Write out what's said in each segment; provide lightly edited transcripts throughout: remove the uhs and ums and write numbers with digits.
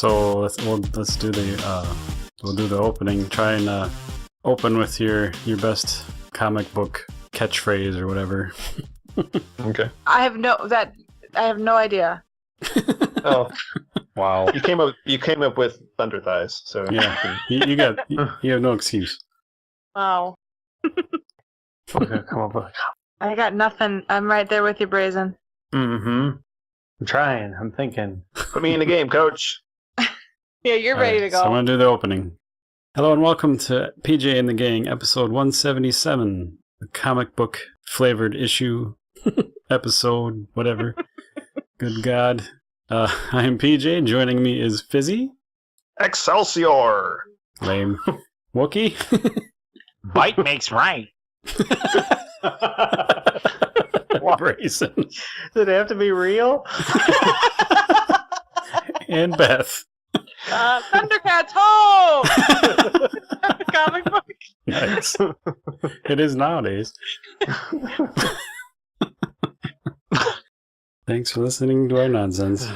So let's do the opening. Try and open with your best comic book catchphrase or whatever. Okay. I have no idea. Oh, Wow. you came up with Thunder Thighs, so Yeah, you have no excuse. Wow. we're gonna come up with. I got nothing. I'm right there with you, Brazen. Mm-hmm. I'm trying. I'm thinking. Put me in the game, Coach. Yeah, you're ready to go. So I'm gonna do the opening. Hello and welcome to PJ and the Gang, episode 177, the comic book flavored issue, episode whatever. Good God. I am PJ. Joining me is Fizzy. Excelsior! Lame. Wookie. Bite makes right. Brazen. Did it have to be real? And Beth. Thundercats home! Comic book. Nice. It is nowadays. Thanks for listening to our nonsense.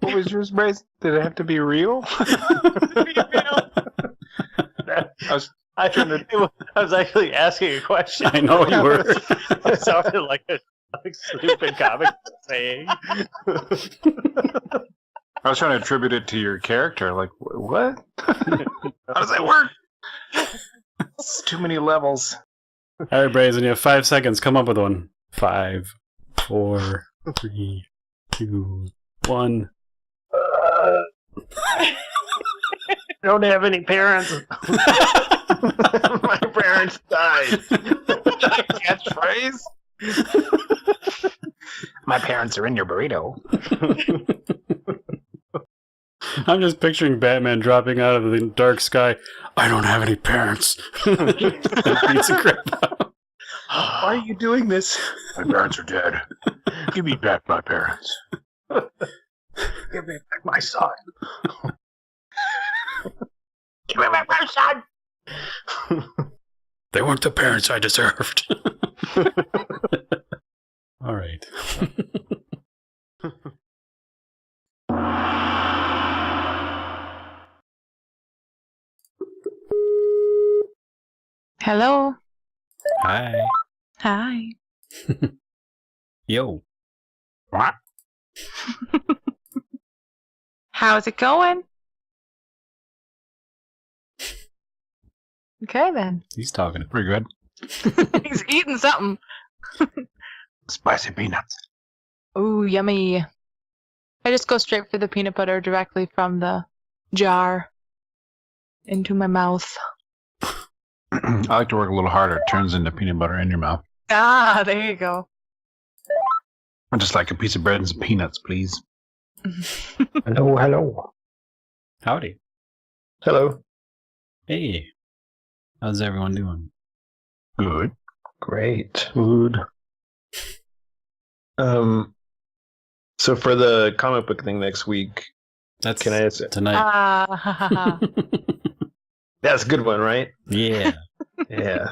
What was yours, Bryce? Did it have to be real? I was actually asking a question. I know you were. It sounded like a stupid comic saying. I was trying to attribute it to your character. Like, what? How does that work? It's too many levels. All right, Brazen, you have 5 seconds. Come up with one. 5, 4, 3, 2, 1. I don't have any parents. My parents died. Catchphrase? My parents are in your burrito. I'm just picturing Batman dropping out of the dark sky. I don't have any parents. And beats the crap out. Why are you doing this? My parents are dead. Give me back my parents. Give me back my son. Give me back my son. They weren't the parents I deserved. All right. Hello. Hi. Hi. Yo. What? How's it going? Okay, then. He's talking. Pretty good. He's eating something. Spicy peanuts. Ooh, yummy. I just go straight for the peanut butter directly from the jar into my mouth. I like to work a little harder. It turns into peanut butter in your mouth. Ah, there you go. I'd just like a piece of bread and some peanuts, please. Hello. Howdy. Hello. Hey. How's everyone doing? Good. Great. Good. So for the comic book thing next week, That's can I ask it? tonight. Ah, ha, ha, ha. That's a good one, right? Yeah. Yeah.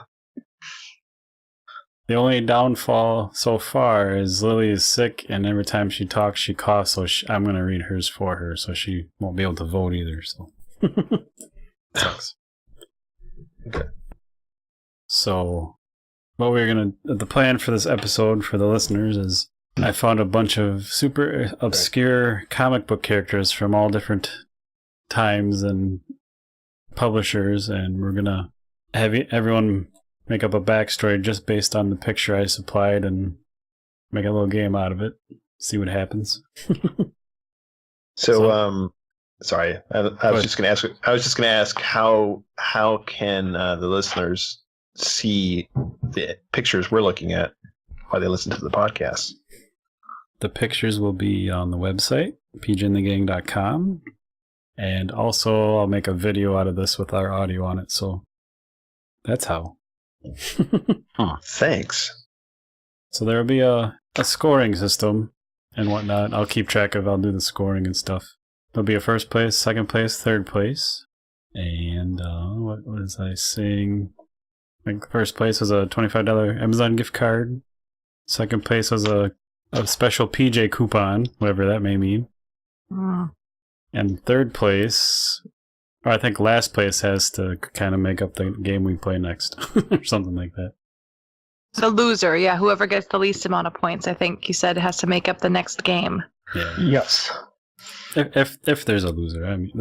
The only downfall so far is Lily is sick, and every time she talks, she coughs. So I'm going to read hers for her, so she won't be able to vote either. So sucks. Okay. So what the plan for this episode for the listeners is I found a bunch of super obscure comic book characters from all different times and publishers, and we're gonna have everyone make up a backstory just based on the picture I supplied and make a little game out of it. See what happens. So, sorry, I was just going to ask how can the listeners see the pictures we're looking at while they listen to the podcast? The pictures will be on the website, pjinthegang.com. And also, I'll make a video out of this with our audio on it. So that's how. Thanks. So there will be a scoring system and whatnot. I'll keep track of. I'll do the scoring and stuff. There'll be a first place, second place, third place. And what was I saying? I think first place was a $25 Amazon gift card. Second place was a special PJ coupon, whatever that may mean. And third place, or I think last place has to kind of make up the game we play next, or something like that. The loser, yeah, whoever gets the least amount of points, I think you said has to make up the next game. Yeah. Yes. If there's a loser, I mean,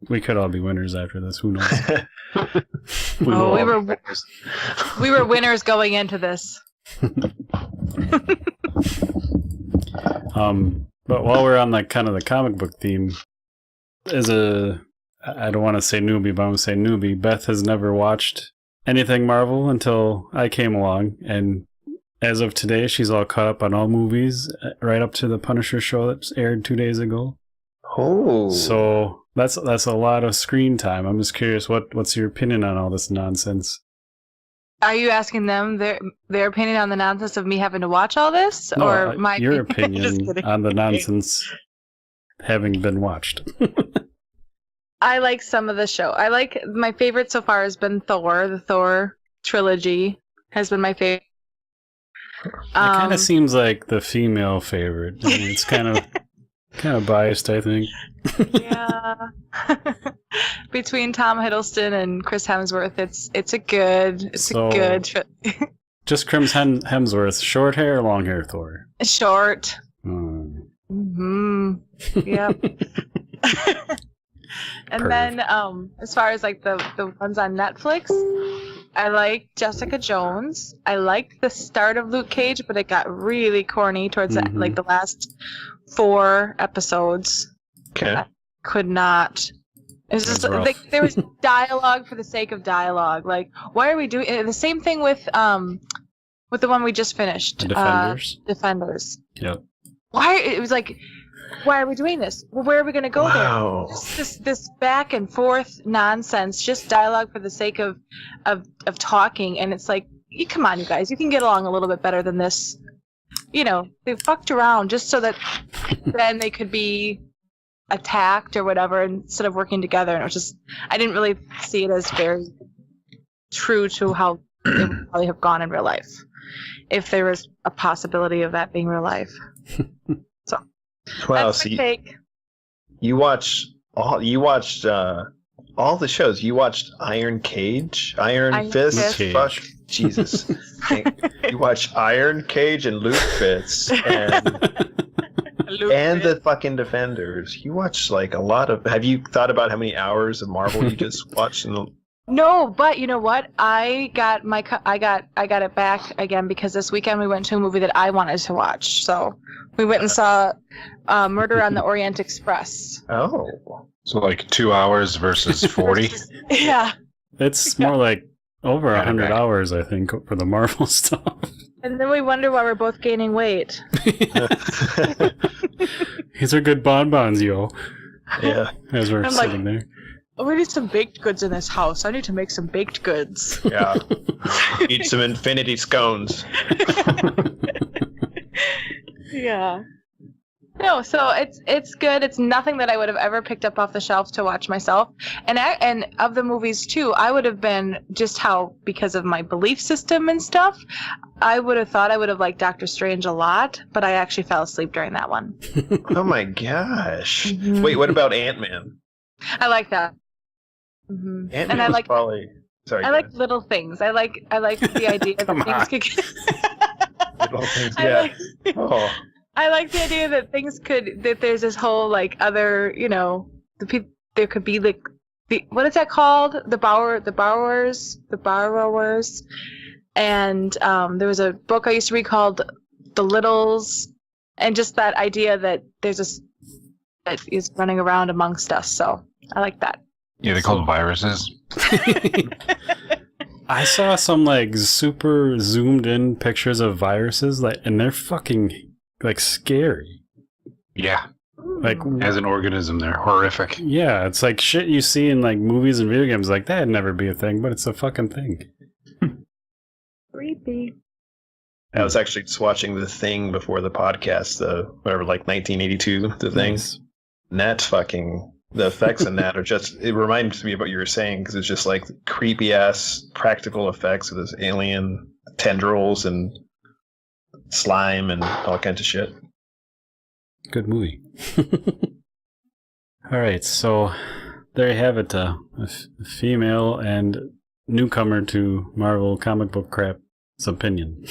we could all be winners after this. Who knows? We were winners going into this. But while we're on like kind of the comic book theme, I don't want to say newbie, but I'm going to say newbie. Beth has never watched anything Marvel until I came along, and as of today, she's all caught up on all movies, right up to the Punisher show that aired 2 days ago. Oh, so that's a lot of screen time. I'm just curious, what's your opinion on all this nonsense? Are you asking them their opinion on the nonsense of me having to watch all this, No, or my your opinion on the nonsense having been watched? I like some of the show. I like my favorite so far has been Thor. The Thor trilogy has been my favorite. It kind of seems like the female favorite. I mean, it's kind of biased, I think. Yeah. Between Tom Hiddleston and Chris Hemsworth, it's a good Just Chris Hemsworth, short hair or long hair Thor? Short. Mm-hmm. Yep. And then as far as like the ones on Netflix, I like Jessica Jones. I liked the start of Luke Cage, but it got really corny towards the last 4 episodes. Okay. I could not. It was just like there was dialogue for the sake of dialogue. Like, why are we doing the same thing with the one we just finished? The Defenders. Defenders. Yep. It was like, why are we doing this? Well, where are we going to go there? Just this back and forth nonsense, just dialogue for the sake of talking, and it's like, come on, you guys, you can get along a little bit better than this. You know, they fucked around just so that then they could be attacked or whatever instead of working together, and it was just, I didn't really see it as very true to how it would probably have gone in real life, if there was a possibility of that being real life. So. Wow, that's my take. You watched all the shows. You watched Iron Cage, Iron Fist. Fuck, Jesus. You watched Iron Cage and Luke Fist and the fucking Defenders. You watched like a lot of. Have you thought about how many hours of Marvel you just watched? No, but you know what? I got it back again because this weekend we went to a movie that I wanted to watch. So we went and saw Murder on the Orient Express. Oh. So like 2 hours versus 40? Yeah. It's more like over 100 hours, I think, for the Marvel stuff. And then we wonder why we're both gaining weight. These are good bonbons, yo. Yeah. As we're sitting there. Oh, we need some baked goods in this house. I need to make some baked goods. Yeah. Eat some infinity scones. Yeah. No, so it's good. It's nothing that I would have ever picked up off the shelf to watch myself. And of the movies too, I would have been because of my belief system and stuff, I would have thought I would have liked Doctor Strange a lot, but I actually fell asleep during that one. Oh my gosh. Mm-hmm. Wait, what about Ant-Man? I like that. Mm-hmm. Ant-Man and I like probably. Sorry. I like little things. I like the idea that things could get. Little things. Yeah. I like the idea that that there's this whole like other, there could be like what is that called? The borrowers, and there was a book I used to read called The Littles, and just that idea that there's this that is running around amongst us. So I like that. Yeah, they call them viruses. I saw some like super zoomed in pictures of viruses, and they're fucking like scary. Yeah. Like as an organism, they're horrific. Yeah, it's like shit you see in like movies and video games. Like that'd never be a thing, but it's a fucking thing. Creepy. I was actually just watching The Thing before the podcast, like 1982, The Thing. Nice. And that's fucking, the effects in that are just, it reminds me of what you were saying, because it's just like creepy ass practical effects of this alien tendrils and slime and all kinds of shit. Good movie. All right, so there you have it. A female and newcomer to Marvel comic book crap's opinion.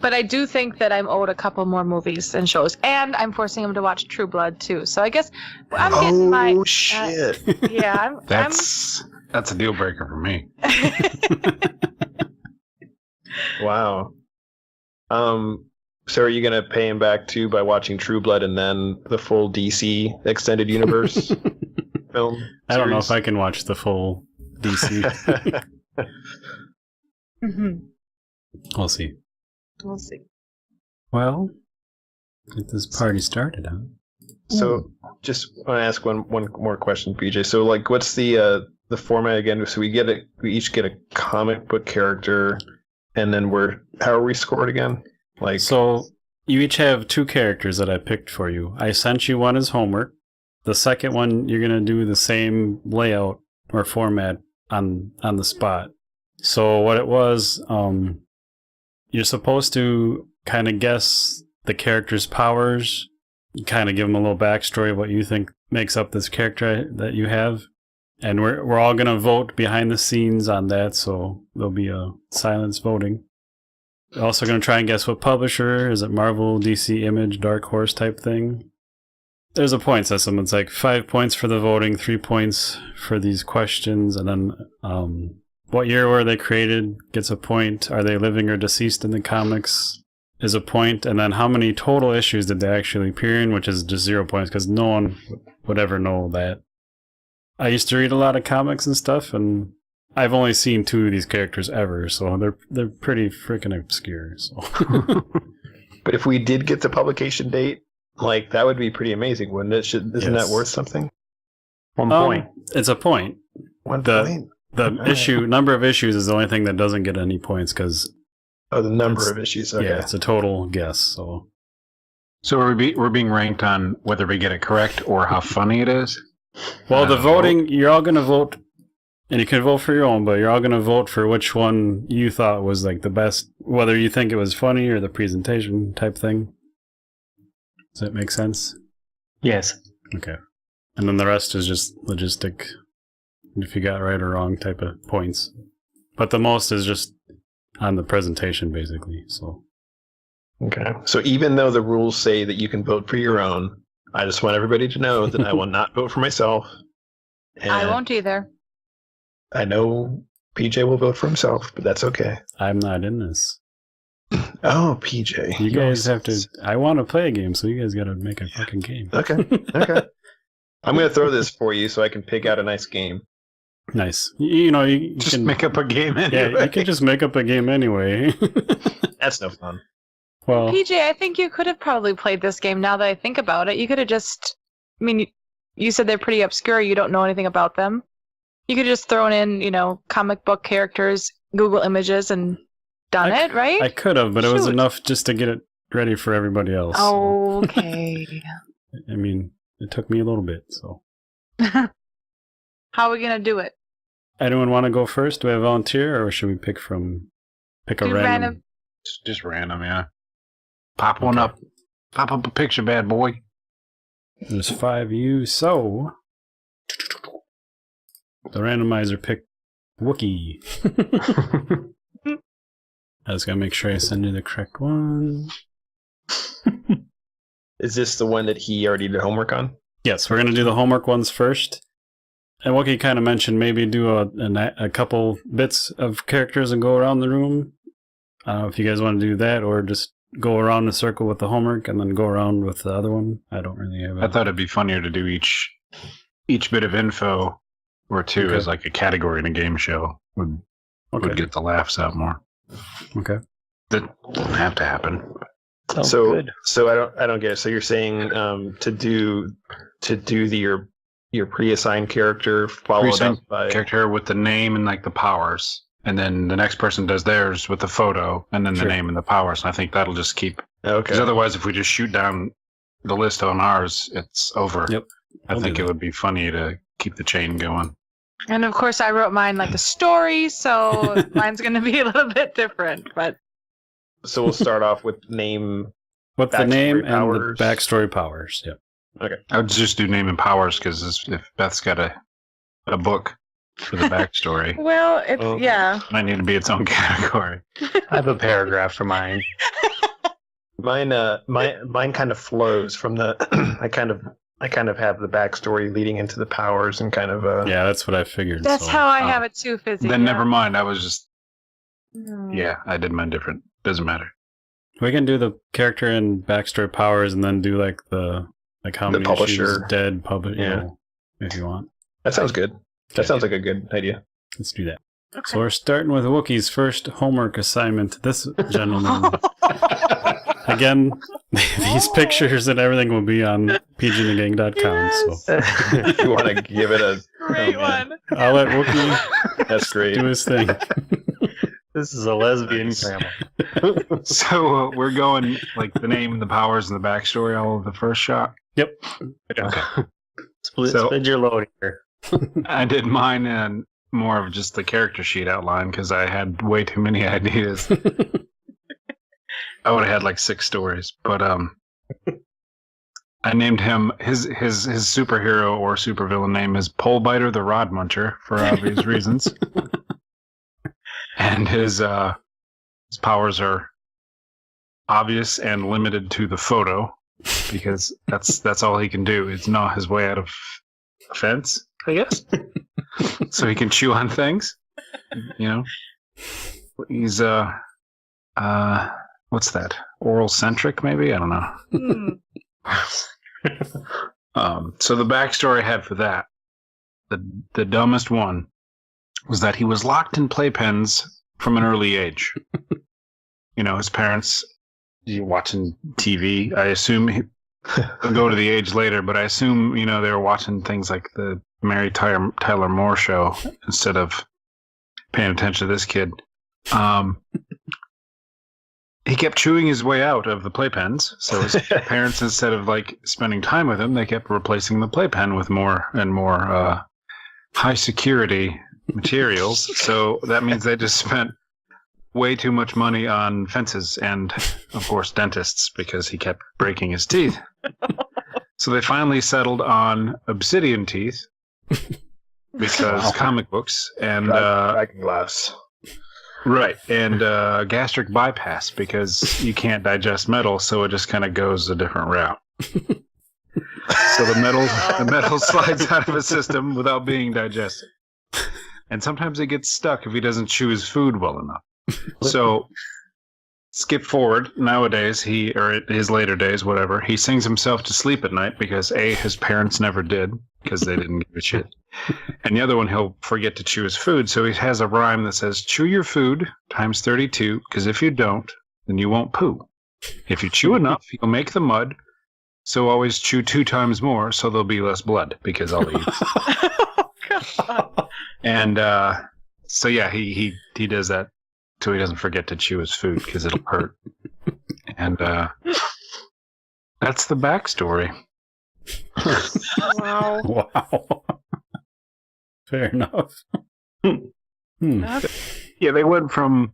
But I do think that I'm owed a couple more movies and shows, and I'm forcing him to watch True Blood too. So I guess I'm getting my. Oh shit! Yeah, That's a deal breaker for me. Wow. So are you gonna pay him back too by watching True Blood and then the full DC extended universe film? I don't know if I can watch the full DC. We'll see. We'll see. Well, get this party started, huh? So, just want to ask one more question, PJ. So, like, what's the format again? So we each get a comic book character, and then how are we scored again? Like, so you each have 2 characters that I picked for you. I sent you one as homework. The second one, you're gonna do the same layout or format on the spot. So what it was, you're supposed to kind of guess the character's powers, kind of give them a little backstory of what you think makes up this character that you have. And we're all going to vote behind the scenes on that, so there'll be a silence voting. We're also going to try and guess what publisher. Is it Marvel, DC, Image, Dark Horse type thing? There's a point system. It's like 5 points for the voting, 3 points for these questions, and then what year were they created gets a point. Are they living or deceased in the comics is a point. And then how many total issues did they actually appear in, which is just 0 points because no one would ever know that. I used to read a lot of comics and stuff, and I've only seen 2 of these characters ever, so they're pretty freaking obscure. So. But if we did get the publication date, like, that would be pretty amazing, wouldn't it? Isn't that worth something? 1 point. It's a point. 1 point. The number of issues is the only thing that doesn't get any points because. Oh, the number of issues. Okay. Yeah, it's a total guess. So we're being ranked on whether we get it correct or how funny it is. Well, the voting, you're all going to vote, and you can vote for your own, but you're all going to vote for which one you thought was like the best, whether you think it was funny or the presentation type thing. Does that make sense? Yes. Okay. And then the rest is just logistic, if you got right or wrong type of points. But the most is just on the presentation, basically. So. Okay. So even though the rules say that you can vote for your own, I just want everybody to know that I will not vote for myself. And I won't either. I know PJ will vote for himself, but that's okay. I'm not in this. Oh, PJ. You guys have to... I want to play a game, so you guys got to make a fucking game. Okay. Okay. I'm going to throw this for you so I can pick out a nice game. Nice. You know, you just can make up a game anyway. Yeah, you can just make up a game anyway. That's no fun. Well, PJ, I think you could have probably played this game now that I think about it. You could have just... I mean, you said they're pretty obscure. You don't know anything about them. You could have just thrown in, comic book characters, Google Images, and done it, right? I could have, but it was enough just to get it ready for everybody else. Okay. I mean, it took me a little bit, so. How are we going to do it? Anyone want to go first? Do I volunteer, or should we pick a random? Just random, yeah. Pop one up. Pop up a picture, bad boy. There's 5 of you, so the randomizer picked Wookiee. I just gotta make sure I send you the correct one. Is this the one that he already did homework on? Yes, we're gonna do the homework ones first. And Wookiee kind of mentioned maybe do a couple bits of characters and go around the room. I don't know if you guys want to do that or just go around the circle with the homework and then go around with the other one. I don't really have I thought it'd be funnier to do each bit of info or two as like a category in a game show. Would get the laughs out more. Okay. That doesn't have to happen. Good. So I don't get it. So you're saying to do your pre-assigned character followed up by character with the name and like the powers. And then the next person does theirs with the photo and then the name and the powers. And I think that'll just keep... Okay. Because otherwise, if we just shoot down the list on ours, it's over. Yep. I think it would be funny to keep the chain going. And of course, I wrote mine like a story, so mine's going to be a little bit different. But so we'll start off with name... With the name powers. and the backstory powers, yep. Okay. I would just do name and powers because if Beth's got a book for the backstory, Well, it's yeah. Might need to be its own category. I have a paragraph for mine. Mine kind of flows from the. I kind of have the backstory leading into the powers and kind of. Yeah, that's what I figured. That's how I have it too, Fizzy. Then never mind. I was just. Yeah, I did mine different. Doesn't matter. We can do the character and backstory powers, and then do like how many issues dead public. Yeah, if you want. That sounds good. That sounds like a good idea. Let's do that. Okay. So we're starting with Wookiee's first homework assignment. This gentleman. Again, these pictures and everything will be on pgandgang.com. Yes. So if you want to give it a great one. I'll let Wookiee That's great. do his thing. This is a lesbian grandma. So we're going like the name, the powers, and the backstory all of the first shot? Yep. Okay. Split your load here. I did mine and more of just the character sheet outline because I had way too many ideas. I would have had like 6 stories, but I named him his superhero or supervillain name is Polebiter the Rod Muncher for obvious reasons, and his powers are obvious and limited to the photo because that's all he can do is gnaw his way out of a fence, I guess. So he can chew on things. You know, he's what's that? Oral centric, maybe? I don't know. So the backstory I had for that, the dumbest one, was that he was locked in playpens from an early age. You know, his parents watching TV. I assume he'll go to the age later, but I assume, you know, they were watching things like the Mary Tyler Moore show instead of paying attention to this kid. He kept chewing his way out of the playpens, so his parents, instead of like spending time with him, they kept replacing the playpen with more and more high security materials. So that means they just spent way too much money on fences and, of course, dentists because he kept breaking his teeth. So they finally settled on obsidian teeth because comic books and dragon glass. Right, and gastric bypass because you can't digest metal, so it just kind of goes a different route. So the metal slides out of his system without being digested, and sometimes it gets stuck if he doesn't chew his food well enough. So, skip forward. Nowadays, or his later days, whatever, he sings himself to sleep at night because A, his parents never did because they didn't give a shit. And the other one, he'll forget to chew his food. So he has a rhyme that says, chew your food times 32, because if you don't, then you won't poo. If you chew enough, you'll make the mud. So always chew 2 times more, so there'll be less blood, because I'll eat. And so yeah, he does that so he doesn't forget to chew his food, because it'll hurt. And that's the backstory. Wow. Wow. Fair enough. Yeah, they went from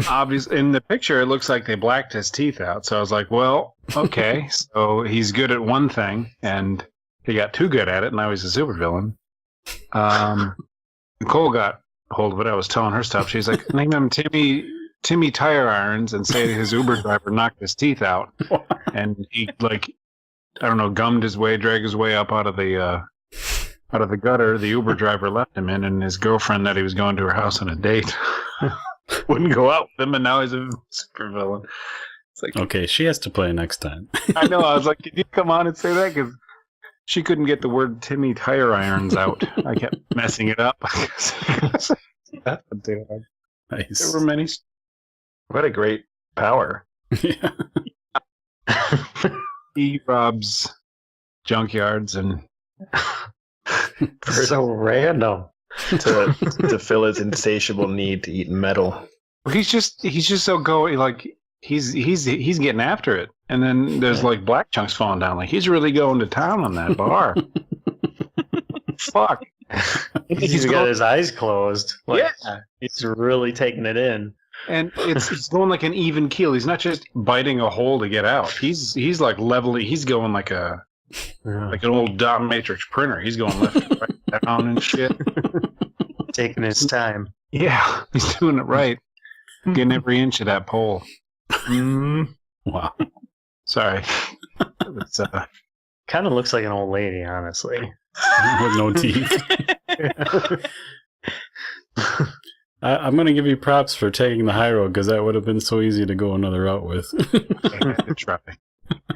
obvious in the picture. It looks like they blacked his teeth out. So I was like, well, okay, so he's good at one thing, and he got too good at it. And now he's a supervillain. Nicole got hold of it. I was telling her stuff. She's like, name him Timmy Tire Irons, and say his Uber driver knocked his teeth out, and he I don't know, gummed his way, dragged his way up out of the gutter the Uber driver left him in, and his girlfriend that he was going to her house on a date wouldn't go out with him, and now he's a supervillain. It's like, okay, she has to play next time. I know. I was like, can you come on and say that? Because she couldn't get the word Timmy Tire Irons out. I kept messing it up. Nice. There were many. What a great power. Yeah. He robs junkyards and so random to fill his insatiable need to eat metal. he's just so he's getting after it, and then there's like black chunks falling down. Like he's really going to town on that bar. Fuck. He's got his eyes closed. Like, yeah, he's really taking it in. And it's going like an even keel. He's not just biting a hole to get out. He's like leveling. He's going like a Like an old dot matrix printer. He's going left and right down and shit. Taking his time. Yeah, he's doing it right. Getting every inch of that pole. Wow. Sorry. It's, kind of looks like an old lady, honestly. With no teeth. I'm going to give you props for taking the high road because that would have been so easy to go another route with.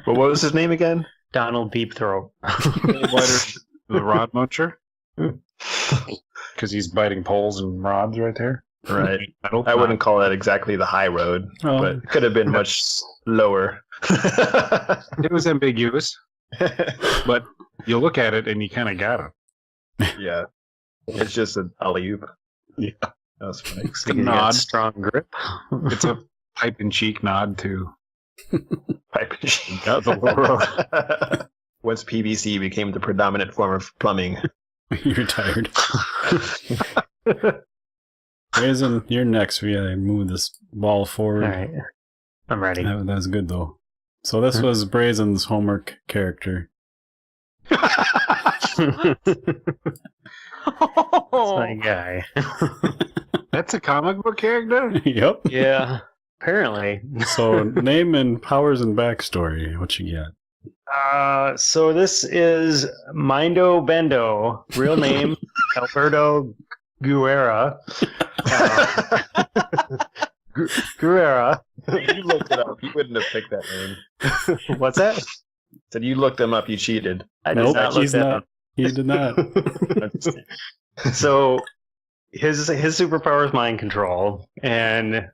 But what was his name again? Donald Deep Throat. The rod muncher? Because he's biting poles and rods right there. Right. I wouldn't call that exactly the high road, but it could have been much lower. It was ambiguous, but you look at it and you kind of got it. Yeah. It's just an alley-oop. Yeah. That was funny. It's a nod. Strong grip. It's a pipe and cheek nod to pipe and cheek. The road. Once PVC became the predominant form of plumbing. You're tired. Raisin, you're next. We gotta move this ball forward. All right. I'm ready. That was good, though. So this was Brazen's homework character. That's my guy. That's a comic book character? Yep. Yeah. Apparently. So name and powers and backstory. What you got? So this is Mindo Bendo. Real name, Alberto Guerra. Guerra. You looked it up. You wouldn't have picked that name. What's that? Said you looked them up. You cheated. I did not look that up. He did not. So his superpower is mind control, and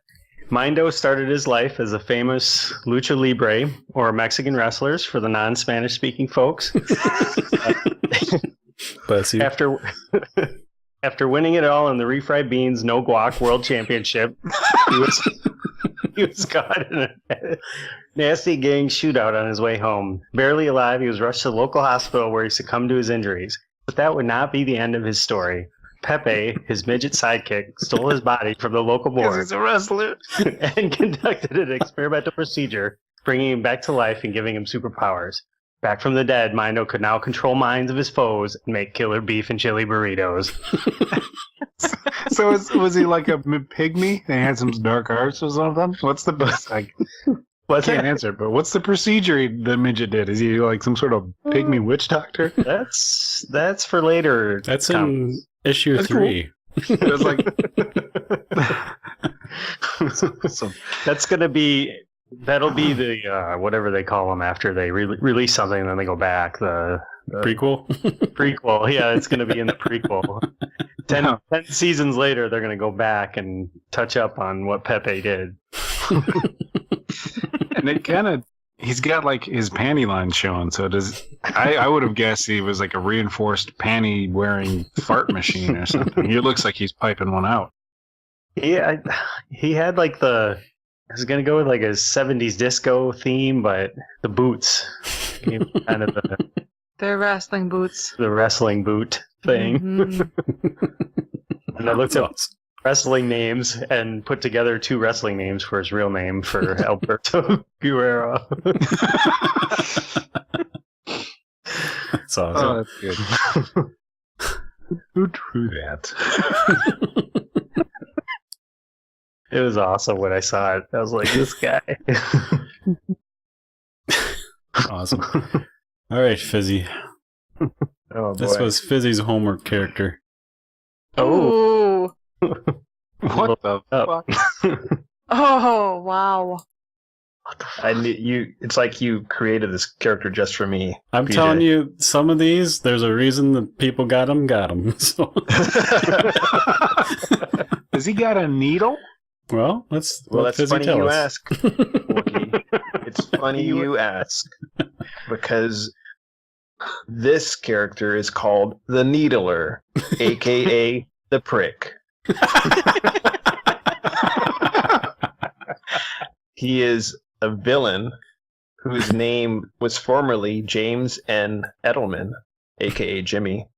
Mindo started his life as a famous lucha libre or Mexican wrestlers for the non-Spanish speaking folks. Bless you. After winning it all in the refried beans no guac world championship, he was caught in a nasty gang shootout on his way home. Barely alive, he was rushed to the local hospital where he succumbed to his injuries. But that would not be the end of his story. Pepe, his midget sidekick, stole his body from the local board. He's a wrestler. And conducted an experimental procedure, bringing him back to life and giving him superpowers. Back from the dead, Mindo could now control minds of his foes and make killer beef and chili burritos. So was he like a pygmy? They had some dark arts or something? What's the best? I can't answer, but what's the procedure the midget did? Is he like some sort of pygmy witch doctor? That's for later. That's in issue 3. Cool. It was like that'll be the whatever they call them after they release something and then they go back. The prequel? Prequel. Yeah, it's going to be in the prequel. 10 seasons later, they're going to go back and touch up on what Pepe did. And it kind of, he's got like his panty line showing. So I would have guessed he was like a reinforced panty wearing fart machine or something. It looks like he's piping one out. Yeah, he had like I was going to go with like a 70s disco theme, but the boots. Kind of They're wrestling boots. The wrestling boot thing. Mm-hmm. And I looked up wrestling names and put together 2 wrestling names for his real name for Alberto Guerra. That's awesome. Oh, that's good. Who drew that? It was awesome when I saw it. I was like, this guy. Awesome. All right, Fizzy. Oh, this was Fizzy's homework character. Oh. What the fuck? Oh, wow. It's like you created this character just for me. I'm PJ. telling you, some of these, there's a reason the people got them. So. Has he got a needle? Well, that's funny you us. ask. It's funny you ask because this character is called the Needler, aka the Prick. He is a villain whose name was formerly James N. Edelman, aka Jimmy.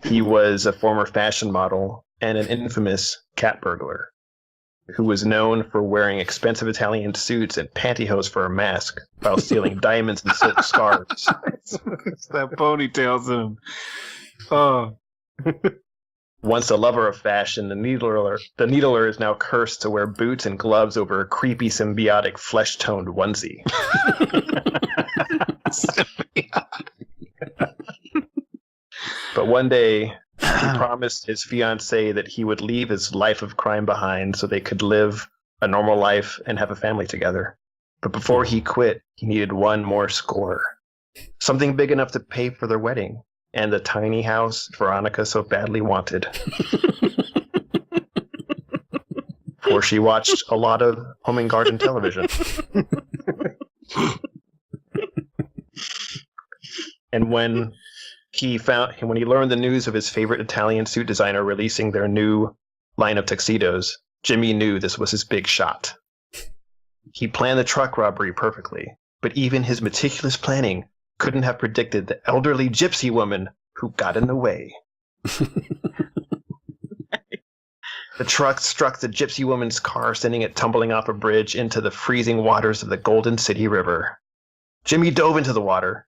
He was a former fashion model and an infamous cat burglar. who was known for wearing expensive Italian suits and pantyhose for a mask while stealing diamonds and silk scarves. It's that ponytails in him. Oh. Once a lover of fashion, the needler is now cursed to wear boots and gloves over a creepy symbiotic flesh-toned onesie. But one day, he promised his fiancée that he would leave his life of crime behind so they could live a normal life and have a family together. But before he quit, he needed one more score. Something big enough to pay for their wedding and the tiny house Veronica so badly wanted. For she watched a lot of home and garden television. And when he learned the news of his favorite Italian suit designer releasing their new line of tuxedos, Jimmy knew this was his big shot. He planned the truck robbery perfectly, but even his meticulous planning couldn't have predicted the elderly gypsy woman who got in the way. The truck struck the gypsy woman's car, sending it tumbling off a bridge into the freezing waters of the Golden City River. Jimmy dove into the water,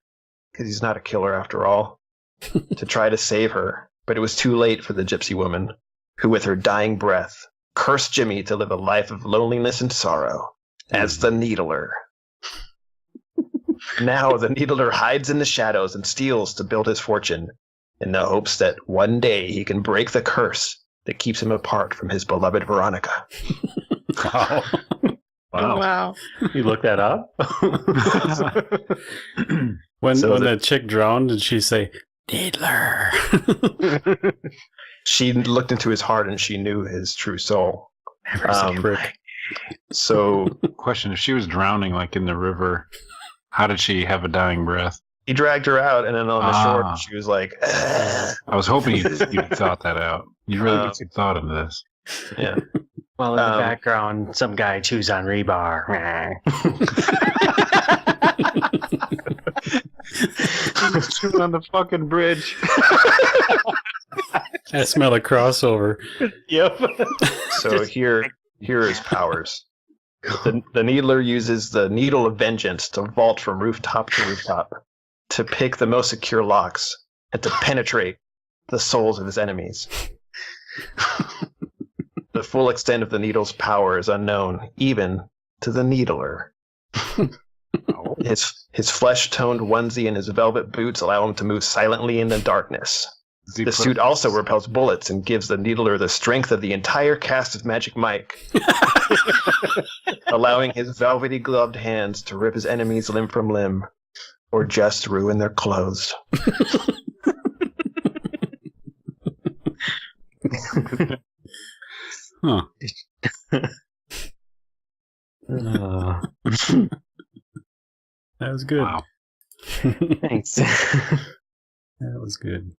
because he's not a killer after all, to try to save her, but it was too late for the gypsy woman, who with her dying breath cursed Jimmy to live a life of loneliness and sorrow as the Needler. Now the Needler hides in the shadows and steals to build his fortune, in the hopes that one day he can break the curse that keeps him apart from his beloved Veronica. Wow. Wow. You looked that up? When the chick drowned, did she say, Needler? She looked into his heart and she knew his true soul. So, question: if she was drowning, like in the river, how did she have a dying breath? He dragged her out, and then on the shore, she was like, I was hoping you'd thought that out. You really put some thought into this. Yeah. Well, in the background, some guy chews on rebar. Chewing on the fucking bridge. I smell a crossover. Yep. So here are his powers. The Needler uses the Needle of Vengeance to vault from rooftop to rooftop, to pick the most secure locks, and to penetrate the souls of his enemies. The full extent of the Needle's power is unknown, even to the Needler. His flesh-toned onesie and his velvet boots allow him to move silently in the darkness. The suit also repels bullets and gives the Needler the strength of the entire cast of Magic Mike, allowing his velvety gloved hands to rip his enemies limb from limb, or just ruin their clothes. Huh. That was good. Wow. Thanks. That was good.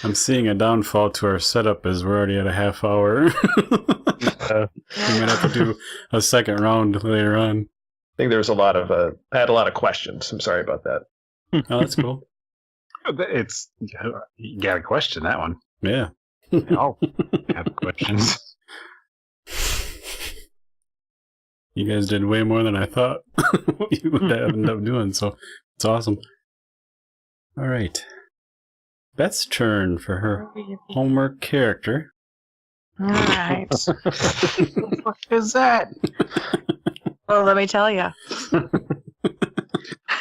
I'm seeing a downfall to our setup as we're already at a half hour. We might have to do a second round later on. I think there was I had a lot of questions. I'm sorry about that. Oh, that's cool. You got to question that one. Yeah. Oh, have questions. You guys did way more than I thought you would end up doing, so it's awesome. All right. Beth's turn for her homework character. All right. What the fuck is that? Well, let me tell you.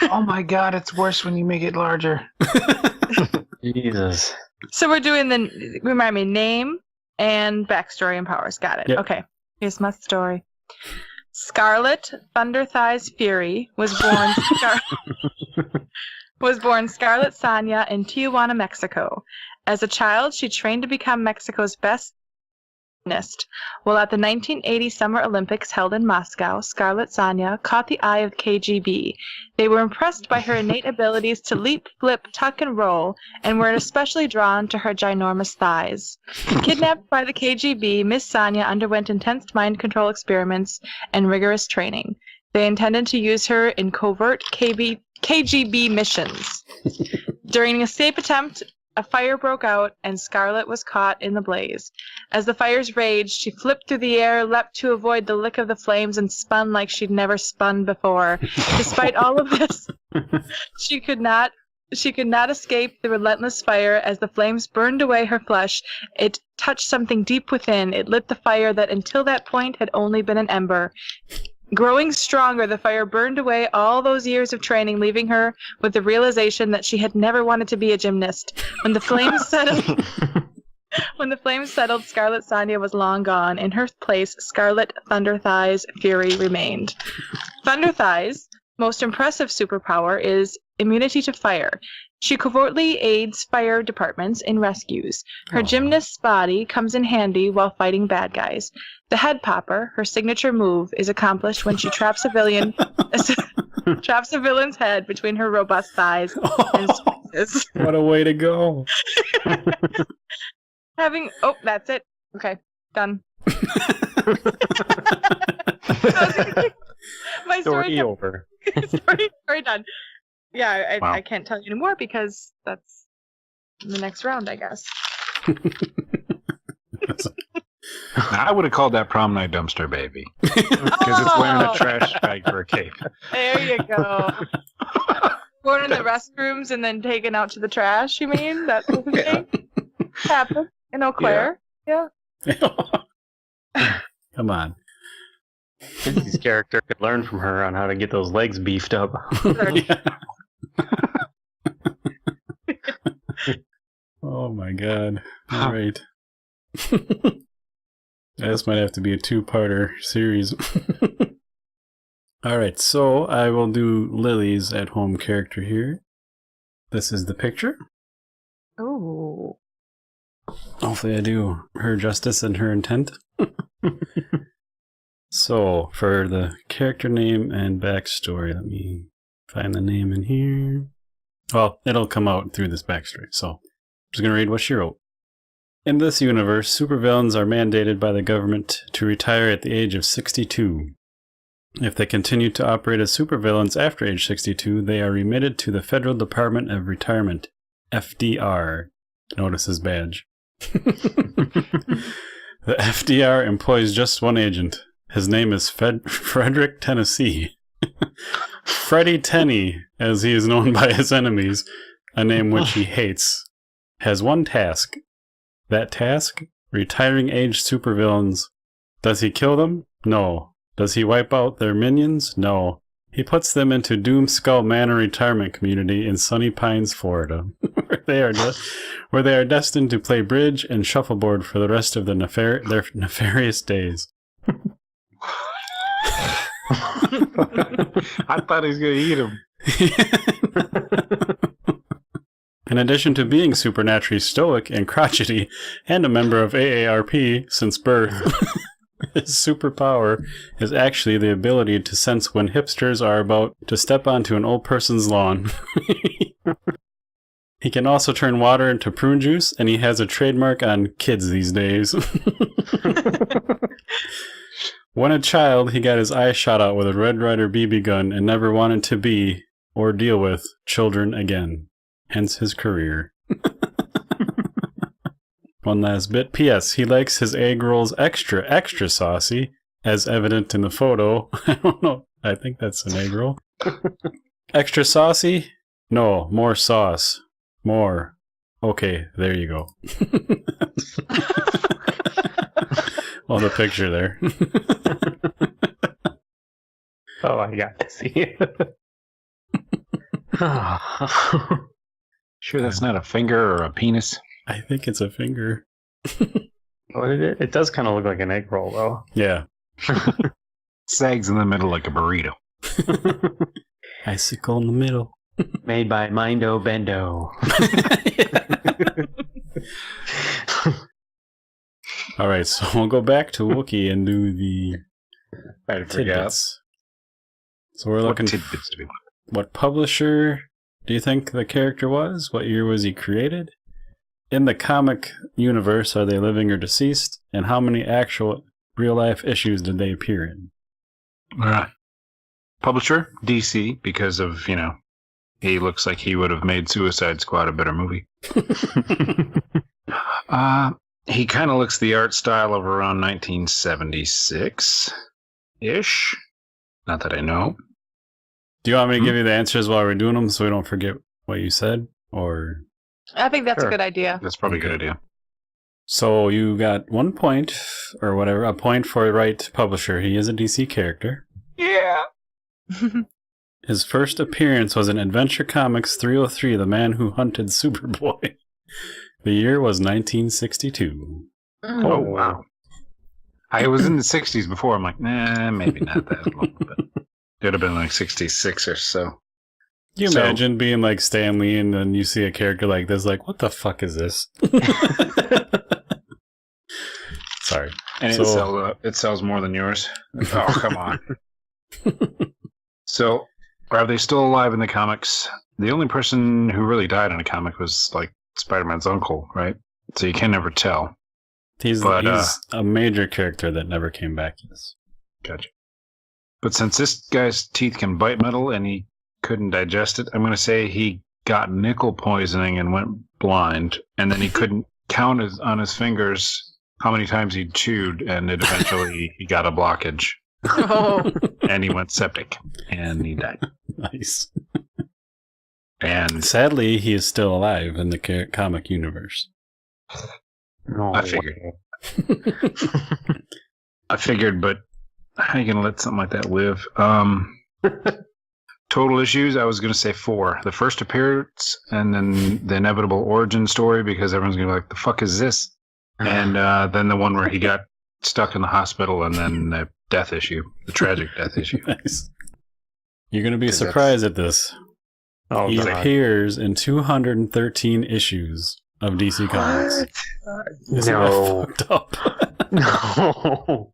Oh my god, it's worse when you make it larger. Jesus. So we're doing remind me, name and backstory and powers. Got it. Yep. Okay. Here's my story. Scarlet Thunderthighs Fury was born Scarlet Sonia in Tijuana, Mexico. As a child, she trained to become Mexico's best gymnast. While at the 1980 Summer Olympics held in Moscow, Scarlet Sonia caught the eye of KGB. They were impressed by her innate abilities to leap, flip, tuck, and roll, and were especially drawn to her ginormous thighs. Kidnapped by the KGB, Miss Sonia underwent intense mind control experiments and rigorous training. They intended to use her in covert KGB missions. During an escape attempt a fire broke out, and Scarlet was caught in the blaze. As the fires raged, she flipped through the air, leapt to avoid the lick of the flames, and spun like she'd never spun before. Despite all of this, she could not escape the relentless fire. As the flames burned away her flesh, it touched something deep within. It lit the fire that until that point had only been an ember. Growing stronger, the fire burned away all those years of training, leaving her with the realization that she had never wanted to be a gymnast. When the flames settled, Scarlet Sonya was long gone. In her place, Scarlet Thunder Thighs Fury remained. Thunder Thighs' most impressive superpower is immunity to fire. She covertly aids fire departments in rescues. Her gymnast's body comes in handy while fighting bad guys. The head popper, her signature move, is accomplished when she traps a villain's head between her robust thighs and squeezes. What a way to go. That's it. Okay, done. My story over. story done. Yeah, I can't tell you anymore because that's the next round, I guess. I would have called that prom night dumpster baby because it's wearing a trash bag for a cape. There you go. Going in the restrooms and then taken out to the trash, you mean? That sort of thing? Happened in Eau Claire. Yeah. Come on. Kizzy's character could learn from her on how to get those legs beefed up. Oh my god. All right. This might have to be a two-parter series. Alright, so I will do Lily's at-home character here. This is the picture. Oh. Hopefully I do her justice and her intent. So, for the character name and backstory, let me find the name in here. Well, it'll come out through this backstory, so I'm just going to read what she wrote. In this universe, supervillains are mandated by the government to retire at the age of 62. If they continue to operate as supervillains after age 62, they are remitted to the Federal Department of Retirement, FDR. Notice his badge. The FDR employs just one agent. His name is Frederick Tennessee. Freddie Tenney, as he is known by his enemies, a name which he hates, has one task. That task? Retiring aged supervillains. Does he kill them? No. Does he wipe out their minions? No. He puts them into Doom Skull Manor Retirement Community in Sunny Pines, Florida, where they are destined to play bridge and shuffleboard for the rest of their nefarious days. I thought he was going to eat him. In addition to being supernaturally stoic and crotchety, and a member of AARP since birth, his superpower is actually the ability to sense when hipsters are about to step onto an old person's lawn. He can also turn water into prune juice, and he has a trademark on kids these days. When a child, he got his eye shot out with a Red Ryder BB gun and never wanted to be, or deal with, children again. Hence his career. One last bit. P.S. He likes his egg rolls extra saucy, as evident in the photo. I don't know. I think that's an egg roll. Extra saucy? No, more sauce. More. Okay, there you go. Well, the picture there. Oh, I got to see it. Sure that's not a finger or a penis? I think it's a finger. What is it? It does kind of look like an egg roll, though. Yeah. Sags in the middle like a burrito. Icicle in the middle. Made by Mindo Bendo. Alright, so we'll go back to Wookiee and do the I forgot. tidbits. So we're looking What tidbits do we want? What publisher do you think the character was? What year was he created? In the comic universe, are they living or deceased? And how many actual real-life issues did they appear in? Publisher, DC, because of, he looks like he would have made Suicide Squad a better movie. He kind of looks the art style of around 1976-ish. Not that I know. Do you want me to give you the answers while we're doing them so we don't forget what you said? Or I think that's a good idea. That's probably a good idea. So you got 1 point, or whatever, a point for the right publisher. He is a DC character. Yeah. His first appearance was in Adventure Comics 303, The Man Who Hunted Superboy. The year was 1962. Oh, wow. I was in the 60s before. I'm like, nah, maybe not that long. But it would have been like 66 or so. Can you imagine being like Stan Lee and then you see a character like this, like, what the fuck is this? Sorry. And it sells more than yours. Oh, come on. So, are they still alive in the comics? The only person who really died in a comic was like Spider-Man's uncle, right? So you can never tell. He's a major character that never came back. Yes. Gotcha. But since this guy's teeth can bite metal and he couldn't digest it, I'm going to say he got nickel poisoning and went blind, and then he couldn't count on his fingers how many times he chewed, and it eventually he got a blockage. Oh. And he went septic, and he died. Nice. And sadly, he is still alive in the comic universe. No, I figured, but how are you going to let something like that live? Total issues, I was going to say 4. The first appearance, and then the inevitable origin story, because everyone's going to be like, the fuck is this? And then the one where he got stuck in the hospital, and then the death issue, the tragic death issue. Nice. You're going to be surprised at this. Oh, he appears in 213 issues of DC Comics. No. Fucked up. No.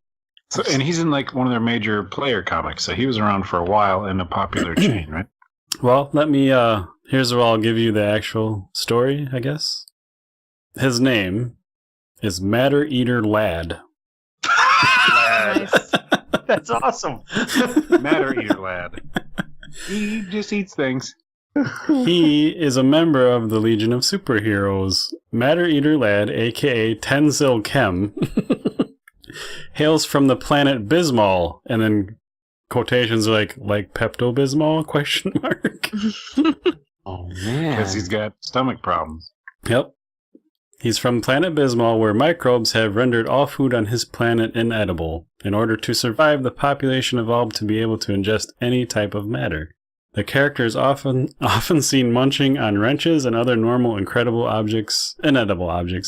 So, and he's in like one of their major player comics, so he was around for a while in a popular chain, right? Well, let me, here's where I'll give you the actual story, I guess. His name is Matter Eater Lad. Nice. That's awesome. Matter Eater Lad. He just eats things. He is a member of the Legion of Superheroes. Matter Eater Lad, aka Tenzil Kem, hails from the planet Bismol, and then quotations like Pepto-Bismol, question mark. Oh, man. Because he's got stomach problems. Yep. He's from planet Bismol, where microbes have rendered all food on his planet inedible. In order to survive, the population evolved to be able to ingest any type of matter. The character is often seen munching on wrenches and other normal inedible objects,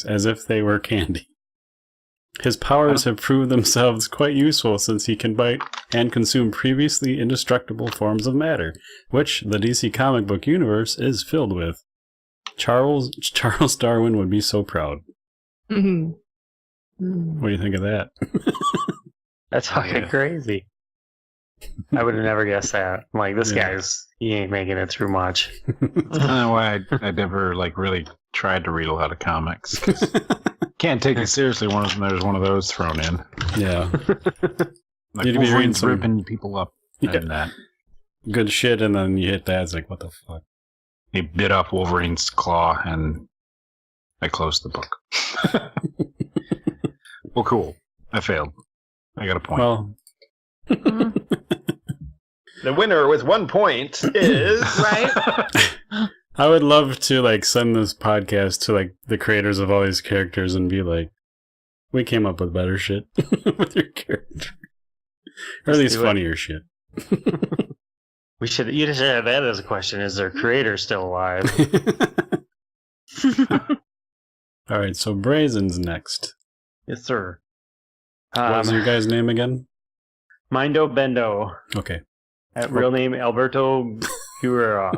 as if they were candy. His powers have proved themselves quite useful since he can bite and consume previously indestructible forms of matter, which the DC comic book universe is filled with. Charles Darwin would be so proud. Mm-hmm. What do you think of that? That's fucking crazy. I would have never guessed that. I'm like, this he ain't making it through much. That's kind of why I never really tried to read a lot of comics. Can't take it seriously when there's one of those thrown in. Yeah. Like You'd be reading some ripping people up and that. Good shit, and then you hit that. It's like, what the fuck? He bit off Wolverine's claw, and I closed the book. Well, cool. I failed. I got a point. Well, the winner with 1 point is Right? I would love to send this podcast to the creators of all these characters and be like, we came up with better shit with your character, or at least funnier shit. You should have that as a question. Is their creator still alive? All right, so Brazen's next. Yes, sir. What was your guy's name again? Mindo Bendo. Okay. Real name Alberto Guerra.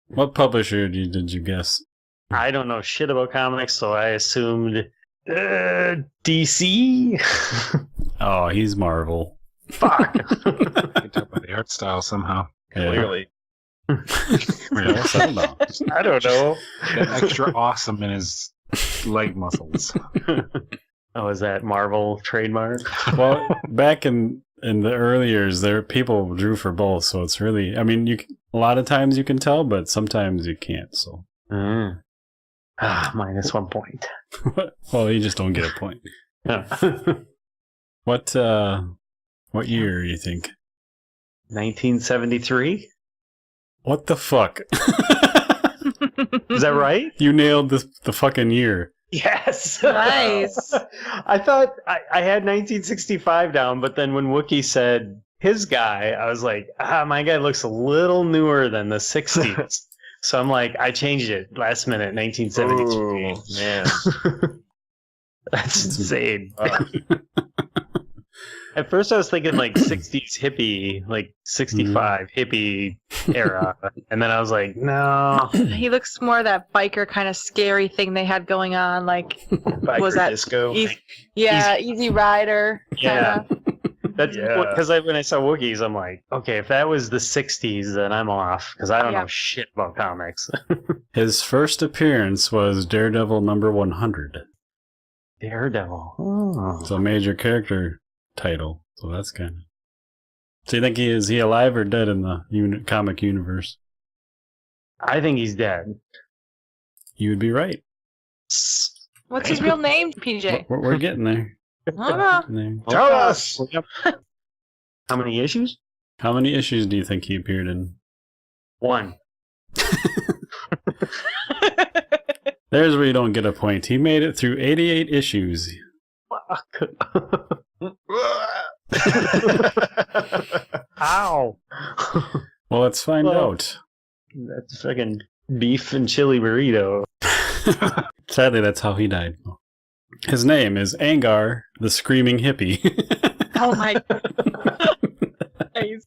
What publisher did you guess? I don't know shit about comics, so I assumed DC. Oh, he's Marvel. Fuck. I can tell by the art style somehow. Yeah. clearly. I don't know. That extra awesome in his leg muscles. Oh, is that Marvel trademark? Well, back in in the early years, people drew for both, so it's really. I mean, a lot of times you can tell, but sometimes you can't. So. Minus 1 point. Well, you just don't get a point. What year do you think? 1973. What the fuck? Is that right? You nailed the fucking year. Yes. Nice. I thought I had 1965 down, but then when Wookiee said his guy, I was like, my guy looks a little newer than the 60s. So I'm like, I changed it last minute, 1973. Ooh, man. That's insane. At first I was thinking like 60s hippie, like 65 hippie era. And then I was like, no. He looks more that biker kind of scary thing they had going on. Like, Biker was that disco? Easy Rider. Yeah. That's Yeah. because when I saw Wookiees, I'm like, okay, if that was the 60s, then I'm off because I don't know shit about comics. His first appearance was Daredevil number 100. Daredevil. Oh. It's a major character title, so that's kind of. So you think is he alive or dead in the comic universe? I think he's dead. You would be right. What's his real name, PJ? We're getting there. Oh, Tell us! How many issues? How many issues do you think he appeared in? 1. There's where you don't get a point. He made it through 88 issues. Ow. Well, let's find out. That's fucking beef and chili burrito. Sadly, that's how he died. His name is Angar, the Screaming Hippie. oh my God. Nice.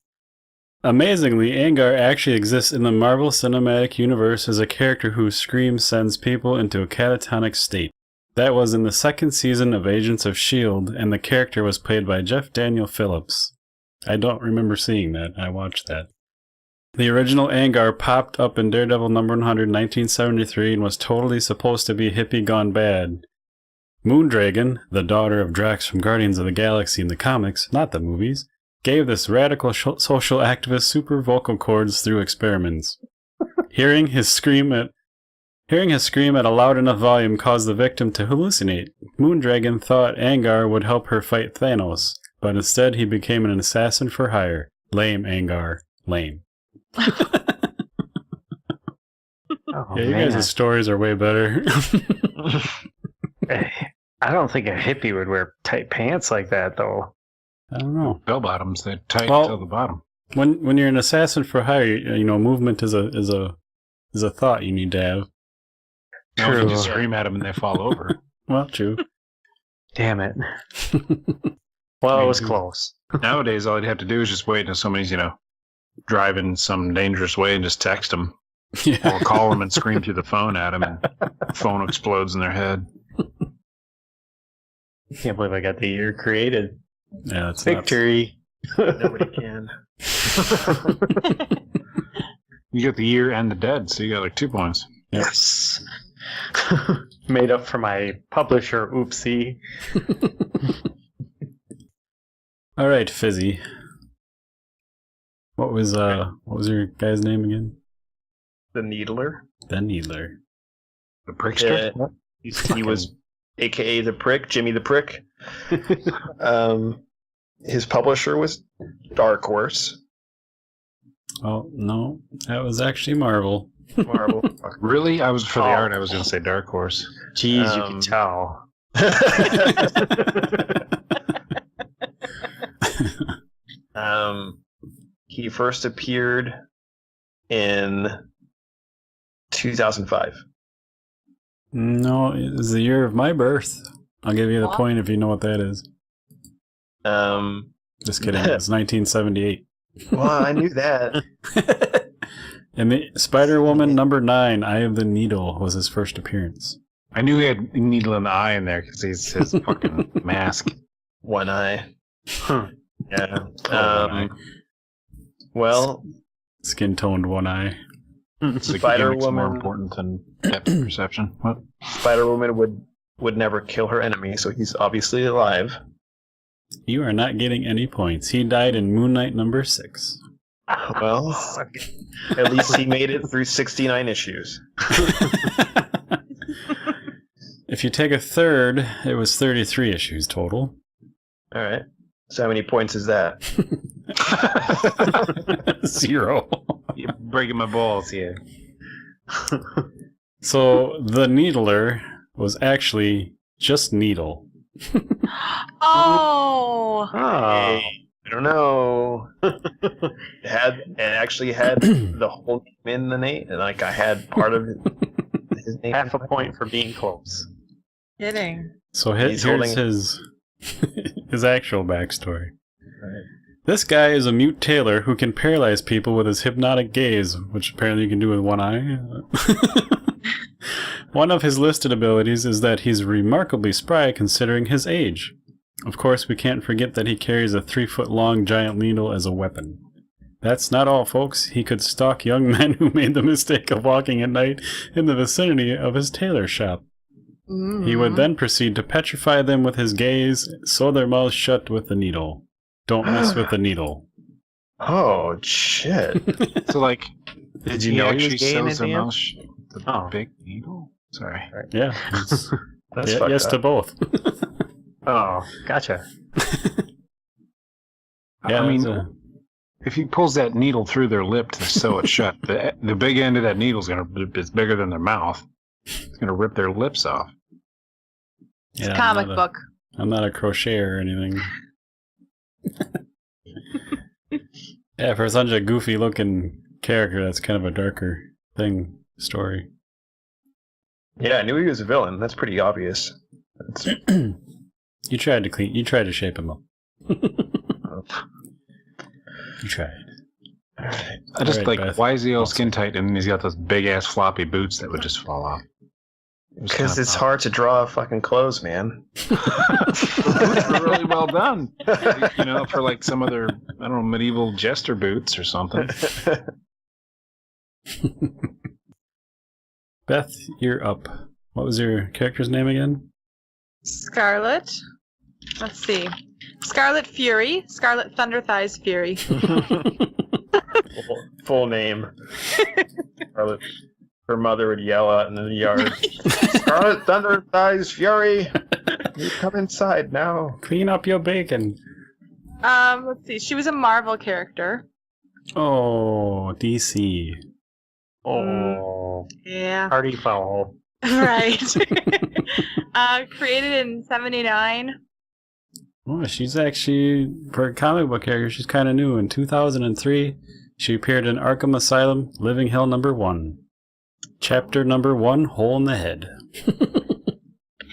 Amazingly, Angar actually exists in the Marvel Cinematic Universe as a character whose scream sends people into a catatonic state. That was in the second season of Agents of S.H.I.E.L.D., and the character was played by Jeff Daniel Phillips. I don't remember seeing that. I watched that. The original Angar popped up in Daredevil number 100 in 1973 and was totally supposed to be a hippie gone bad. Moondragon, the daughter of Drax from Guardians of the Galaxy in the comics, not the movies, gave this radical social activist super vocal cords through experiments. Hearing his scream at a loud enough volume caused the victim to hallucinate. Moondragon thought Angar would help her fight Thanos, but instead he became an assassin for hire. Lame, Angar. Lame. You guys' stories are way better. I don't think a hippie would wear tight pants like that, though. I don't know. Bell bottoms, they're tight to the bottom. When you're an assassin for hire, movement is a thought you need to have. True. You just scream at them and they fall over. Well, true. Damn it. Well, it was close. Nowadays, all you'd have to do is just wait until somebody's, driving some dangerous way and just text them. Yeah. Or call them and scream through the phone at them and the phone explodes in their head. Can't believe I got the year created. Yeah, that's victory. Nobody can. You got the year and the dead, so you got like 2 points. Yes. Made up for my publisher oopsie. All right, Fizzy. What was your guy's name again? The Needler. The Needler. The Prickster? He was AKA the Prick, Jimmy the Prick. His publisher was Dark Horse. Oh, no. That was actually Marvel. Marvel. Really? I was for the art. I was going to say Dark Horse. Jeez, you can tell. He first appeared in 2005. No, it was the year of my birth. I'll give you the point if you know what that is. Just kidding. It's 1978. Well, I knew that. And the Spider-Woman number 9, Eye of the Needle, was his first appearance. I knew he had a needle in the eye in there because he's his fucking mask. One eye. Yeah. Well, skin-toned one eye. Spider-Woman more important than depth perception. What? Spider-Woman would never kill her enemy, so he's obviously alive. You are not getting any points. He died in Moon Knight number 6. Well, at least he made it through 69 issues. If you take a third, it was 33 issues total. All right. So how many points is that? 0. You're breaking my balls here. So the Needler was actually just Needle. Oh. Hey, I don't know. It actually had the whole name in the name, and like I had part of his name. Half a point for being close. Kidding. So here's his actual backstory. Right. This guy is a mute tailor who can paralyze people with his hypnotic gaze, which apparently you can do with one eye. One of his listed abilities is that he's remarkably spry considering his age. Of course, we can't forget that he carries a 3-foot-long giant needle as a weapon. That's not all, folks. He could stalk young men who made the mistake of walking at night in the vicinity of his tailor shop. Mm-hmm. He would then proceed to petrify them with his gaze, sew their mouths shut with the needle. Don't mess with the needle. Oh, shit. So, like, did you know he was gay in his mouth with the big needle? Sorry. Yeah. That's yes up. to both. Oh, gotcha. Yeah, I mean, if he pulls that needle through their lip to sew it shut, the big end of that needle is bigger than their mouth. It's going to rip their lips off. It's a comic book. I'm not a crocheter or anything. Yeah, for such a goofy looking character, that's kind of a darker story. Yeah, I knew he was a villain. That's pretty obvious. You tried to shape him up. You tried. I just Beth. Why is he all skin tight and he's got those big ass floppy boots that would just fall off? Because it's hard to draw fucking clothes, man. Boots were really well done. You know, for like some other, I don't know, medieval jester boots or something. Beth, you're up. What was your character's name again? Scarlet. Let's see. Scarlet Fury. Scarlet Thunder Thighs Fury. Full name. Scarlet. Her mother would yell out in the yard. Scarlet Thunder Thighs Fury. You come inside now. Clean up your bacon. Let's see. She was a Marvel character. Oh, DC. Oh. Yeah. Party foul. Right. Created in 1979. Oh, she's actually, for a comic book character, she's kind of new. In 2003, she appeared in Arkham Asylum, Living Hell number 1. Chapter number 1, Hole in the Head.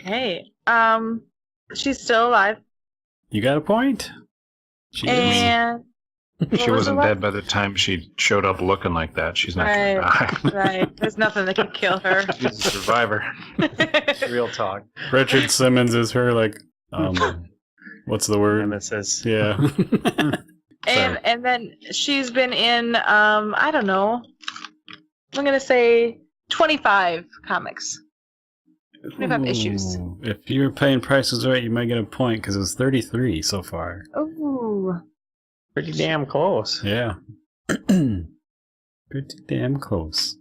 Hey, she's still alive. You got a point? She wasn't dead by the time she showed up looking like that. She's not going to die. Right. There's nothing that can kill her. She's a survivor. Real talk. Richard Simmons is her, what's the word? Nemesis. Yeah. and then she's been in, I don't know, I'm going to say 25 comics. 25 issues. If you're paying prices right, you might get a point because it's 33 so far. Ooh. Pretty damn close. Yeah. Pretty damn close.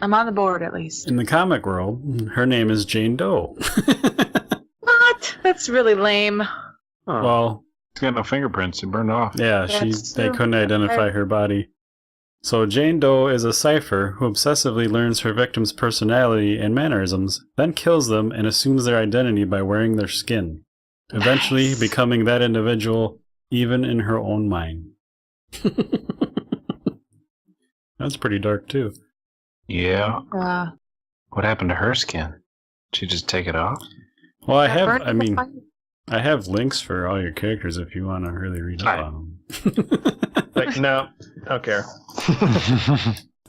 I'm on the board at least. In the comic world, her name is Jane Doe. What? That's really lame. Huh. Well, she's got no fingerprints. It burned off. Yeah, they couldn't identify her body. So Jane Doe is a cipher who obsessively learns her victim's personality and mannerisms, then kills them and assumes their identity by wearing their skin, eventually becoming that individual even in her own mind. That's pretty dark too. Yeah. What happened to her skin? Did she just take it off? Well, I have links for all your characters if you want to really read up on them. No, I don't care.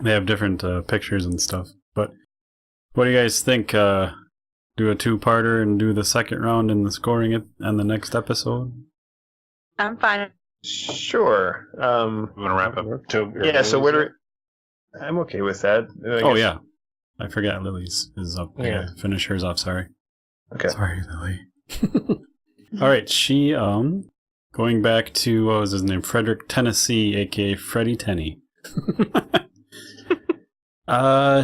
They have different pictures and stuff. But what do you guys think? Do a two-parter and do the second round and the scoring it on the next episode? I'm fine. Sure. We want to wrap up. Yeah. So I'm okay with that. Yeah. I forgot Lily's is up. Yeah. Finish hers off. Sorry. Okay. Sorry, Lily. All right, she going back to what was his name, Frederick Tennessee, aka Freddie Tenney.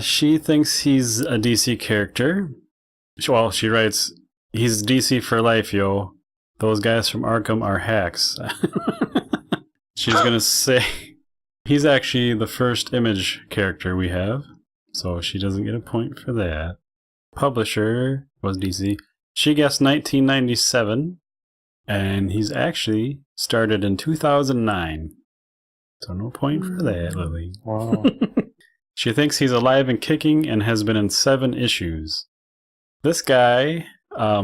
She thinks he's a DC character. Well, she writes, "He's DC for life, yo. Those guys from Arkham are hacks." She's gonna say he's actually the first Image character we have, so she doesn't get a point for that. Publisher was DC. She guessed 1997, and he's actually started in 2009. So no point for that, Lily. Wow. She thinks he's alive and kicking and has been in 7 issues. This guy,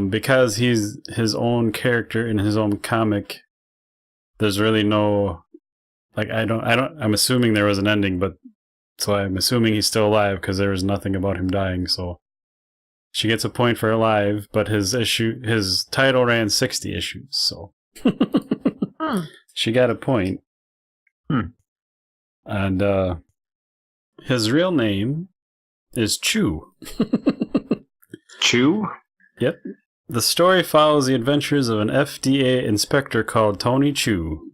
because he's his own character in his own comic, there's really no, like, I'm assuming there was an ending, but, so I'm assuming he's still alive because there was nothing about him dying, so. She gets a point for alive, but his title ran 60 issues, so. She got a point. And, his real name is Chew. Chew? Yep. The story follows the adventures of an FDA inspector called Tony Chew,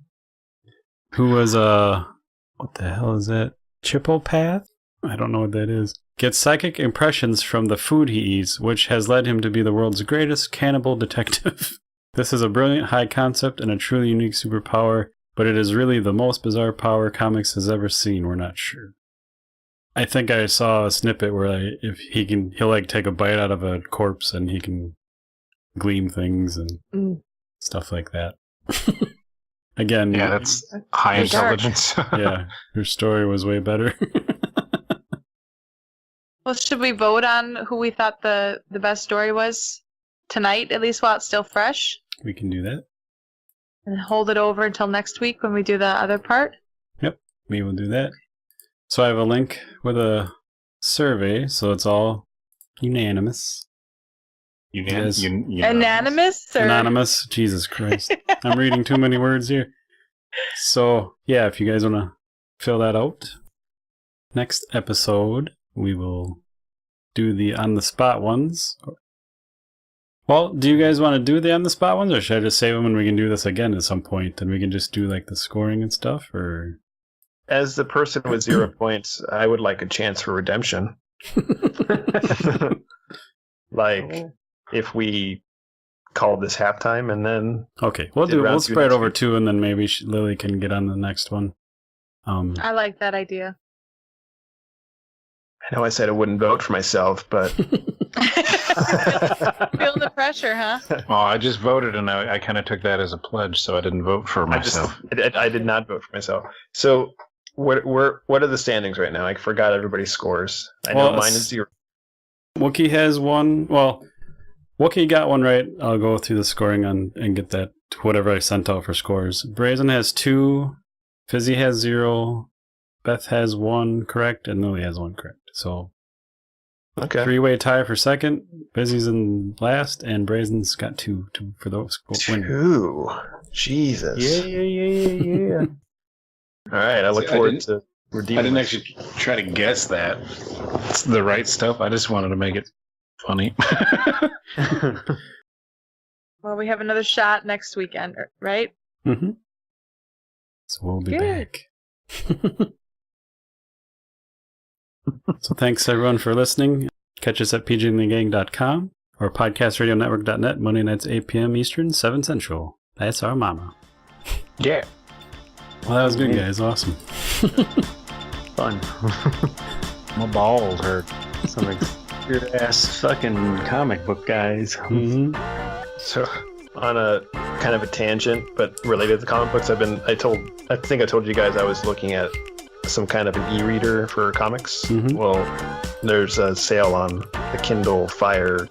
who was what the hell is that? Chipopath? I don't know what that is. Gets psychic impressions from the food he eats, which has led him to be the world's greatest cannibal detective. This is a brilliant high concept and a truly unique superpower, but it is really the most bizarre power comics has ever seen. We're not sure. I think I saw a snippet where if he'll like take a bite out of a corpse and he can gleam things and stuff like that. Again, yeah, that's high intelligence. Yeah, your story was way better. Well, should we vote on who we thought the best story was tonight, at least while it's still fresh? We can do that. And hold it over until next week when we do the other part? Yep, we will do that. So I have a link with a survey, so it's all unanimous. Anonymous? Or? Anonymous? Jesus Christ. I'm reading too many words here. So, yeah, if you guys want to fill that out, next episode we will do the on-the-spot ones. Well, do you guys want to do the on-the-spot ones, or should I just save them and we can do this again at some point, and we can just do like the scoring and stuff, or... As the person with 0 points, I would like a chance for redemption. Like, if we call this halftime and then... Okay, we'll spread over 2, and then maybe Lily can get on the next one. I like that idea. I know I said I wouldn't vote for myself, but... Feel the pressure, huh? Well, I just voted, and I kind of took that as a pledge, so I didn't vote for myself. I did not vote for myself. So... What are the standings right now? I forgot everybody's scores. I know mine is 0. Wookie has 1. Well, Wookie got 1 right. I'll go through the scoring and get that whatever I sent out for scores. Brazen has 2. Fizzy has 0. Beth has 1 correct, and Lily has 1 correct. So, okay. 3-way tie for second. Fizzy's in last, and Brazen's got 2 for those. 2. Jesus. Yeah. All right, I look forward to redeeming. I didn't actually try to guess that. It's the right stuff. I just wanted to make it funny. Well, we have another shot next weekend, right? Mm-hmm. So we'll be back. So thanks everyone for listening. Catch us at pgandthegang.com or podcastradionetwork.net, Monday nights 8 p.m. Eastern, 7 Central. That's our mama. Yeah. Well, that was good, guys. Awesome. Fun. My balls hurt. Some obscure-ass fucking comic book guys. Mm-hmm. So, on a kind of a tangent, but related to comic books, I think I told you guys I was looking at some kind of an e-reader for comics. Mm-hmm. Well, there's a sale on the Kindle Fire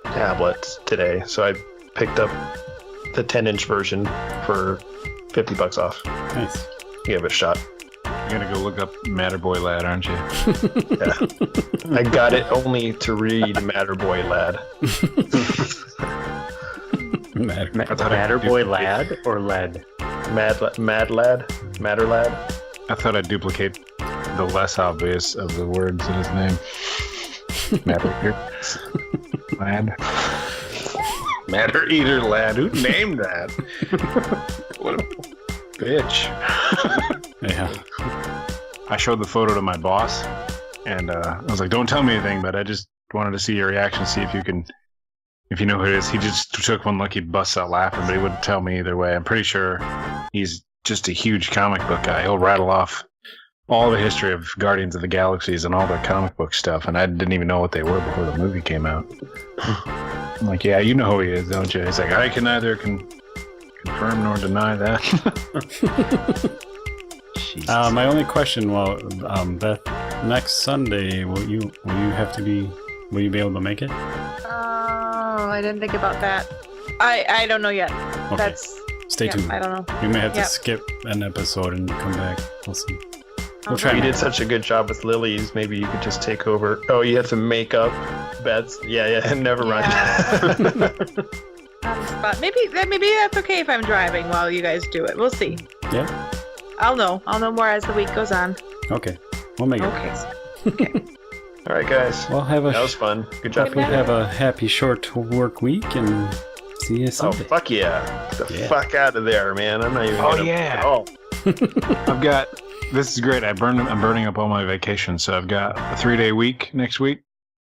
tablet today, so I picked up the 10-inch version for $50 off. Nice. Give it a shot. You're gonna go look up Matterboy Lad, aren't you? Yeah. I got it only to read Matterboy Lad. Matterboy Lad or Led? Mad Lad? Matter Lad? I thought I'd duplicate the less obvious of the words in his name. Matter Lad. Matter eater lad. Who named that? What a bitch. Yeah. I showed the photo to my boss, and I was like, "Don't tell me anything," but I just wanted to see your reaction, see if you know who it is. He just took one look, he busts out laughing, but he wouldn't tell me either way. I'm pretty sure he's just a huge comic book guy. He'll rattle off all the history of Guardians of the Galaxies and all their comic book stuff, and I didn't even know what they were before the movie came out. I'm like, yeah, you know who he is, don't you? He's like, I can neither confirm nor deny that. My only question, Beth, next Sunday, will you be able to make it? Oh, I didn't think about that. I don't know yet. Okay. Stay tuned. I don't know. You may have to skip an episode and come back. We'll see. We'll try. You did such a good job with Lily's. Maybe you could just take over. Oh, you have to make up Beth's. Yeah. Never mind. Maybe that's okay if I'm driving while you guys do it. We'll see. Yeah. I'll know more as the week goes on. Okay. We'll make it. Okay. All right, guys. Well, that was fun. Good job. Have a happy short work week and see you Sunday. Oh, fuck yeah. Get the fuck out of there, man. I'm not even I've got... This is great. I'm burning up all my vacations, so I've got a 3-day week next week,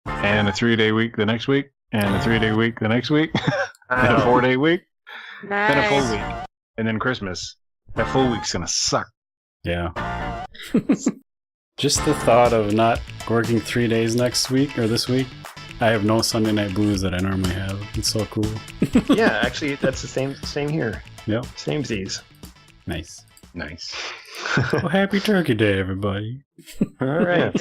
and a 3-day week the next week, and a 3-day week the next week, and a 4-day week, nice. then a full week, and then Christmas. That full week's gonna suck. Yeah. Just the thought of not working 3 days next week or this week. I have no Sunday night blues that I normally have. It's so cool. Yeah, actually, that's the same here. Yep. Same Z's. Nice. Well, happy Turkey Day, everybody. All right.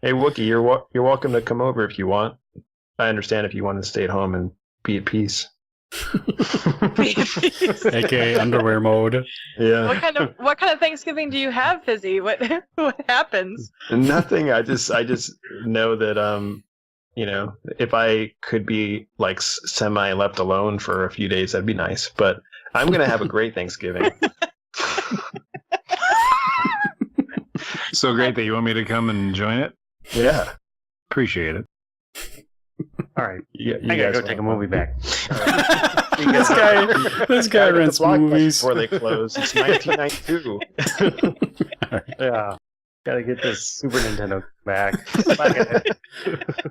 Hey, Wookie, you're welcome to come over if you want. I understand if you want to stay at home and be at peace. AKA underwear mode. Yeah. What kind of Thanksgiving do you have, Fizzy? What happens? Nothing. I just know that if I could be like semi left alone for a few days, that'd be nice. But I'm gonna have a great Thanksgiving. So great that you want me to come and join it. Yeah. Appreciate it. All right. I gotta go take a movie back. This guy rents movies before they close. It's 1992. Yeah. Gotta get this Super Nintendo back.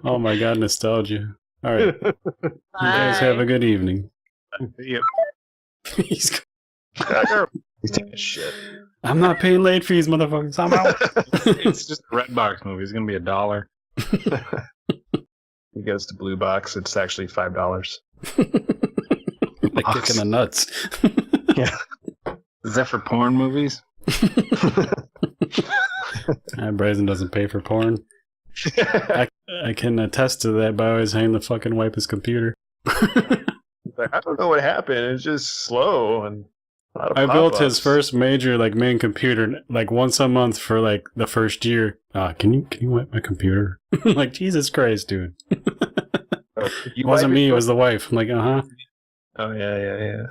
Oh my god, nostalgia. All right. You guys have a good evening. Yep. He's taking a shit. I'm not paying late fees, motherfuckers. I'm out. It's just a Redbox movie. It's gonna be $1. He goes to Blue Box. It's actually $5. Like kicking the nuts. Yeah. Is that for porn movies? Brazen doesn't pay for porn. I can attest to that by always having to fucking wipe his computer. Like, I don't know what happened. It's just slow and. I built his first major main computer once a month for the first year. Can you wipe my computer? I'm like, Jesus Christ, dude. It wasn't me, it was the wife. I'm like, uh-huh. Oh yeah.